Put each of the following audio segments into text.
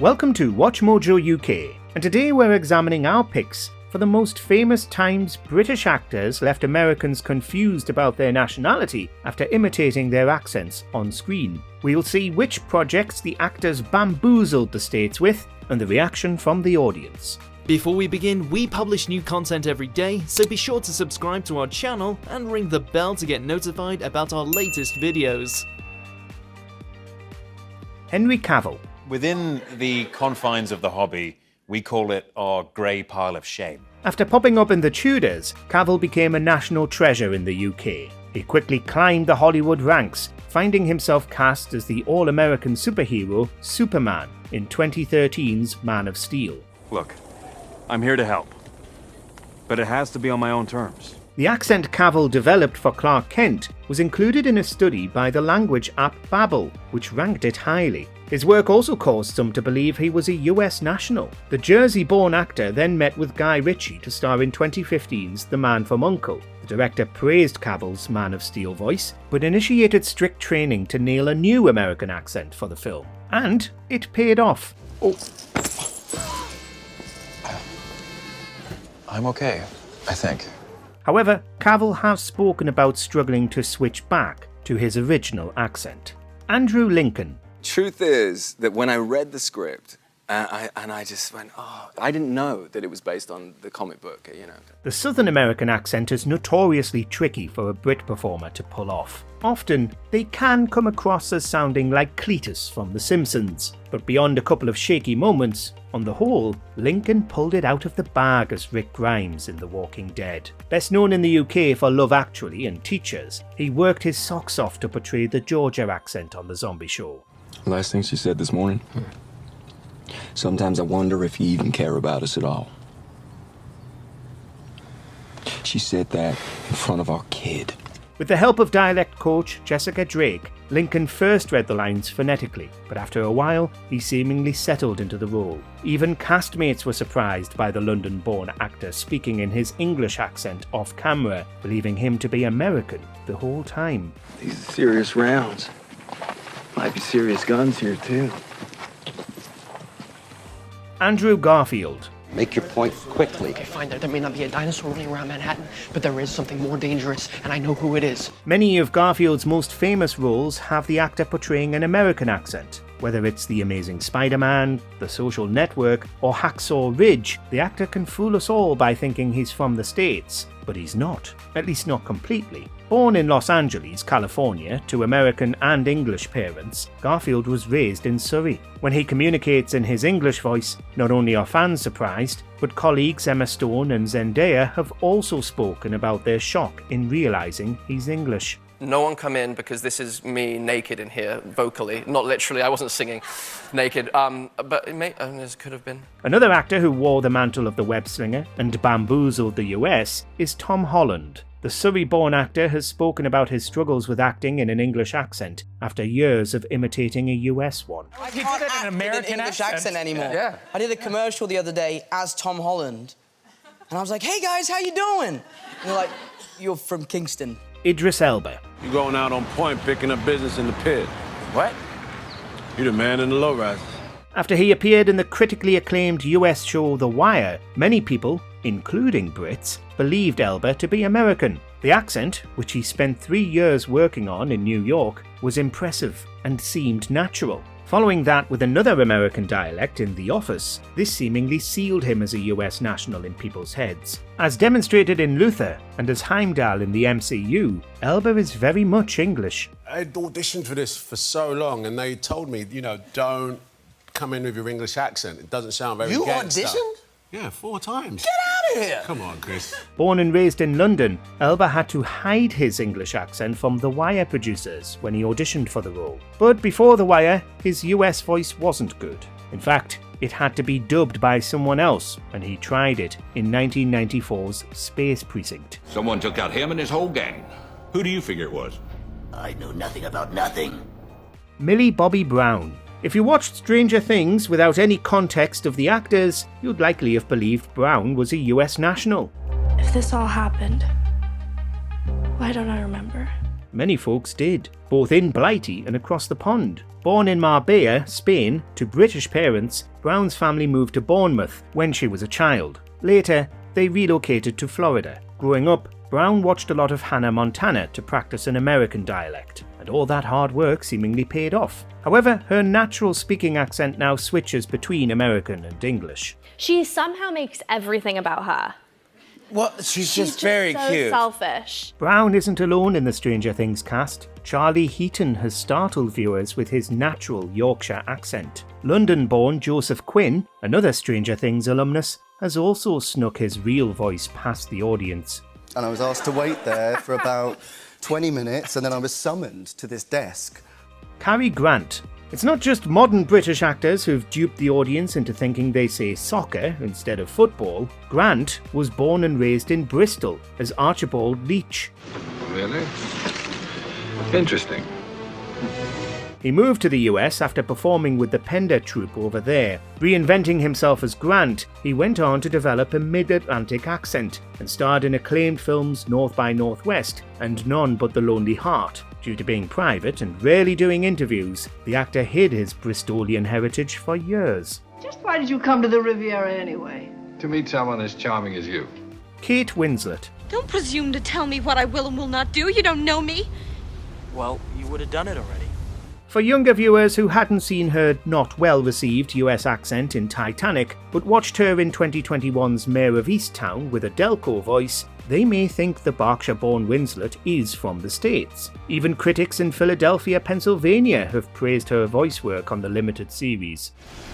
Welcome to WatchMojo UK, and today we're examining our picks for the most famous times British actors left Americans confused about their nationality after imitating their accents on screen. We'll see which projects the actors bamboozled the States with, and the reaction from the audience. Before we begin, we publish new content every day, so be sure to subscribe to our channel and ring the bell to get notified about our latest videos. Henry Cavill. Within the confines of the hobby, we call it our grey pile of shame. After popping up in The Tudors, Cavill became a national treasure in the UK. He quickly climbed the Hollywood ranks, finding himself cast as the all-American superhero Superman in 2013's Man of Steel. Look, I'm here to help, but it has to be on my own terms. The accent Cavill developed for Clark Kent was included in a study by the language app Bale, which ranked it highly. His work also caused some to believe he was a US national. The Jersey-born actor then met with Guy Ritchie to star in 2015's The Man from U.N.C.L.E. The director praised Cavill's Man of Steel voice, but initiated strict training to nail a new American accent for the film. And it paid off. Oh. I'm okay, I think. However, Cavill has spoken about struggling to switch back to his original accent. Andrew Lincoln. Truth is that when I read the script, I just went, oh, I didn't know that it was based on the comic book, you know. The Southern American accent is notoriously tricky for a Brit performer to pull off. Often, they can come across as sounding like Cletus from The Simpsons, but beyond a couple of shaky moments, on the whole, Lincoln pulled it out of the bag as Rick Grimes in The Walking Dead. Best known in the UK for Love Actually and Teachers, he worked his socks off to portray the Georgia accent on The Zombie Show. Last thing she said this morning. Sometimes I wonder if you even care about us at all. She said that in front of our kid. With the help of dialect coach Jessica Drake, Lincoln first read the lines phonetically, but after a while, he seemingly settled into the role. Even castmates were surprised by the London-born actor speaking in his English accent off camera, believing him to be American the whole time. These are serious rounds. Might be serious guns here, too. Andrew Garfield. Make your point quickly. Okay, fine. There may not be a dinosaur running around Manhattan, but there is something more dangerous, and I know who it is. Many of Garfield's most famous roles have the actor portraying an American accent. Whether it's The Amazing Spider-Man, The Social Network, or Hacksaw Ridge, the actor can fool us all by thinking he's from the States, but he's not, at least not completely. Born in Los Angeles, California, to American and English parents, Garfield was raised in Surrey. When he communicates in his English voice, not only are fans surprised, but colleagues Emma Stone and Zendaya have also spoken about their shock in realizing he's English. No one come in because this is me naked in here, vocally. Not literally, I wasn't singing naked, but it could have been. Another actor who wore the mantle of the web slinger and bamboozled the US is Tom Holland. The Surrey-born actor has spoken about his struggles with acting in an English accent after years of imitating a US one. I can't act in an English accent anymore. Yeah. I did a commercial the other day as Tom Holland, and I was like, hey guys, how you doing? And they're like, you're from Kingston. Idris Elba. You're going out on point, picking up business in the pit. What? You're the man in the lowrider. After he appeared in the critically acclaimed US show The Wire, many people, including Brits, believed Elba to be American. The accent, which he spent 3 years working on in New York, was impressive and seemed natural. Following that with another American dialect in The Office, this seemingly sealed him as a US national in people's heads. As demonstrated in Luther and as Heimdall in the MCU, Elba is very much English. I'd auditioned for this for so long and they told me, you know, don't come in with your English accent. It doesn't sound very gangster. You auditioned? Yeah, 4 times. Get out of here! Come on, Chris. Born and raised in London, Elba had to hide his English accent from The Wire producers when he auditioned for the role. But before The Wire, his US voice wasn't good. In fact, it had to be dubbed by someone else, and he tried it in 1994's Space Precinct. Someone took out him and his whole gang. Who do you figure it was? I know nothing about nothing. Millie Bobby Brown. If you watched Stranger Things without any context of the actors, you'd likely have believed Brown was a US national. If this all happened, why don't I remember? Many folks did, both in Blighty and across the pond. Born in Marbella, Spain, to British parents, Brown's family moved to Bournemouth when she was a child. Later, they relocated to Florida. Growing up, Brown watched a lot of Hannah Montana to practice an American dialect, and all that hard work seemingly paid off. However, her natural speaking accent now switches between American and English. She somehow makes everything about her. Well, she's just very so cute. Selfish. Brown isn't alone in the Stranger Things cast. Charlie Heaton has startled viewers with his natural Yorkshire accent. London-born Joseph Quinn, another Stranger Things alumnus, has also snuck his real voice past the audience. And I was asked to wait there for about 20 minutes, and then I was summoned to this desk. Carrie Grant. It's not just modern British actors who've duped the audience into thinking they say soccer instead of football. Grant was born and raised in Bristol as Archibald Leach. Really? Interesting. He moved to the US after performing with the Pender troupe over there. Reinventing himself as Grant, he went on to develop a mid-Atlantic accent and starred in acclaimed films North by Northwest and None But the Lonely Heart. Due to being private and rarely doing interviews, the actor hid his Bristolian heritage for years. Just why did you come to the Riviera anyway? To meet someone as charming as you. Kate Winslet. Don't presume to tell me what I will and will not do. You don't know me. Well, you would have done it already. For younger viewers who hadn't seen her not well-received US accent in Titanic, but watched her in 2021's Mayor of Easttown with a Delco voice, they may think the Berkshire-born Winslet is from the States. Even critics in Philadelphia, Pennsylvania have praised her voice work on the limited series.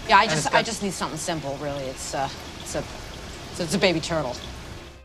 Yeah, I just need something simple, really. It's a baby turtle.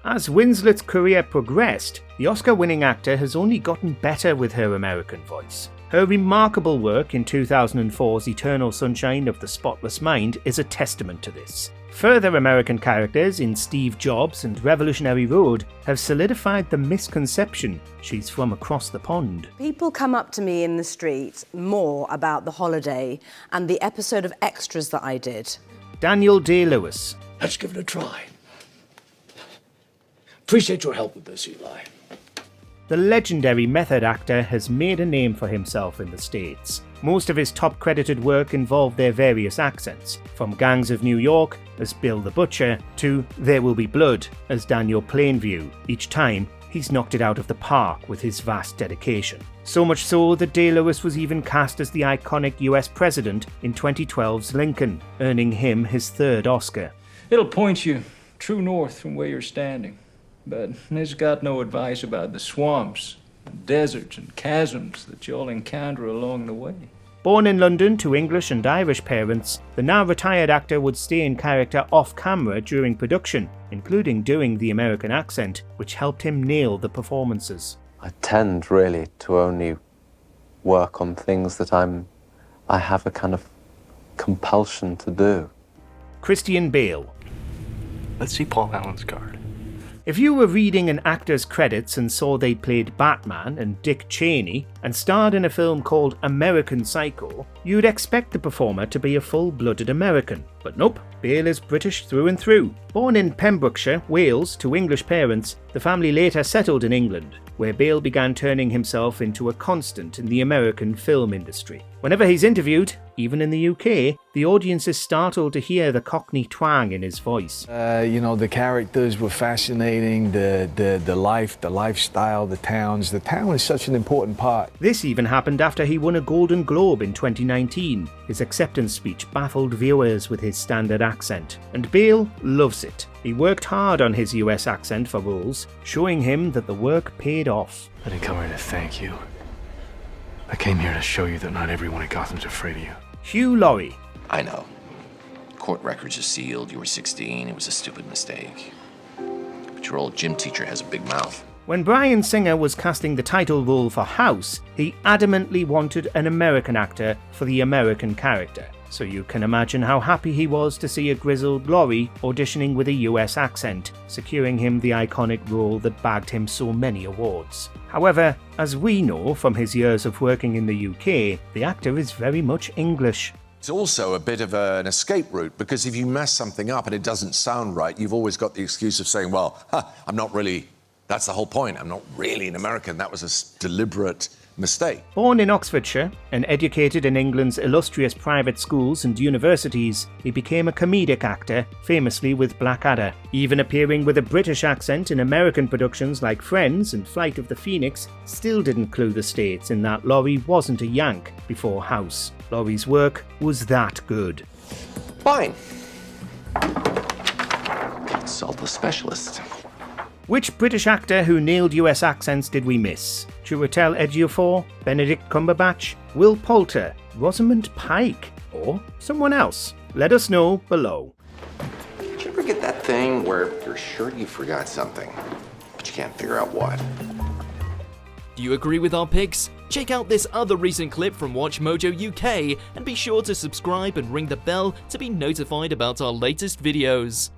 As Winslet's career progressed, the Oscar-winning actor has only gotten better with her American voice. Her remarkable work in 2004's Eternal Sunshine of the Spotless Mind is a testament to this. Further American characters in Steve Jobs and Revolutionary Road have solidified the misconception she's from across the pond. People come up to me in the street more about The Holiday and the episode of Extras that I did. Daniel Day-Lewis. Let's give it a try. Appreciate your help with this, Eli. The legendary method actor has made a name for himself in the States. Most of his top credited work involved their various accents, from Gangs of New York as Bill the Butcher to There Will Be Blood as Daniel Plainview. Each time, he's knocked it out of the park with his vast dedication. So much so that Day-Lewis was even cast as the iconic US president in 2012's Lincoln, earning him his third Oscar. It'll point you true north from where you're standing. But it's got no advice about the swamps, and deserts and chasms that you'll encounter along the way. Born in London to English and Irish parents, the now retired actor would stay in character off-camera during production, including doing the American accent, which helped him nail the performances. I tend really to only work on things that I have a kind of compulsion to do. Christian Bale. Let's see Paul Allen's card. If you were reading an actor's credits and saw they played Batman and Dick Cheney and starred in a film called American Psycho, you'd expect the performer to be a full-blooded American. But nope, Bale is British through and through. Born in Pembrokeshire, Wales, to English parents, the family later settled in England, where Bale began turning himself into a constant in the American film industry. Whenever he's interviewed, even in the UK, the audience is startled to hear the Cockney twang in his voice. You know, the characters were fascinating, the life, the lifestyle, the towns. The town is such an important part. This even happened after he won a Golden Globe in 2019. His acceptance speech baffled viewers with his standard accent, and Bale loves it. He worked hard on his US accent for roles, showing him that the work paid off. I didn't come here to thank you. I came here to show you that not everyone at Gotham's afraid of you. Hugh Laurie. I know. Court records are sealed. You were 16. It was a stupid mistake. But your old gym teacher has a big mouth. When Bryan Singer was casting the title role for House, he adamantly wanted an American actor for the American character. So you can imagine how happy he was to see a grizzled Laurie auditioning with a US accent, securing him the iconic role that bagged him so many awards. However, as we know from his years of working in the UK, the actor is very much English. It's also a bit of an escape route, because if you mess something up and it doesn't sound right, you've always got the excuse of saying, well, I'm not really That's the whole point. I'm not really an American. That was a deliberate mistake. Born in Oxfordshire and educated in England's illustrious private schools and universities, he became a comedic actor, famously with Blackadder. Even appearing with a British accent in American productions like Friends and Flight of the Phoenix still didn't clue the States in that Laurie wasn't a Yank before House. Laurie's work was that good. Fine. Consult a specialist. Which British actor who nailed US accents did we miss? Chiwetel Ejiofor, Benedict Cumberbatch, Will Poulter, Rosamund Pike, or someone else? Let us know below. Did you ever get that thing where you're sure you forgot something, but you can't figure out what? Do you agree with our picks? Check out this other recent clip from WatchMojo UK and be sure to subscribe and ring the bell to be notified about our latest videos.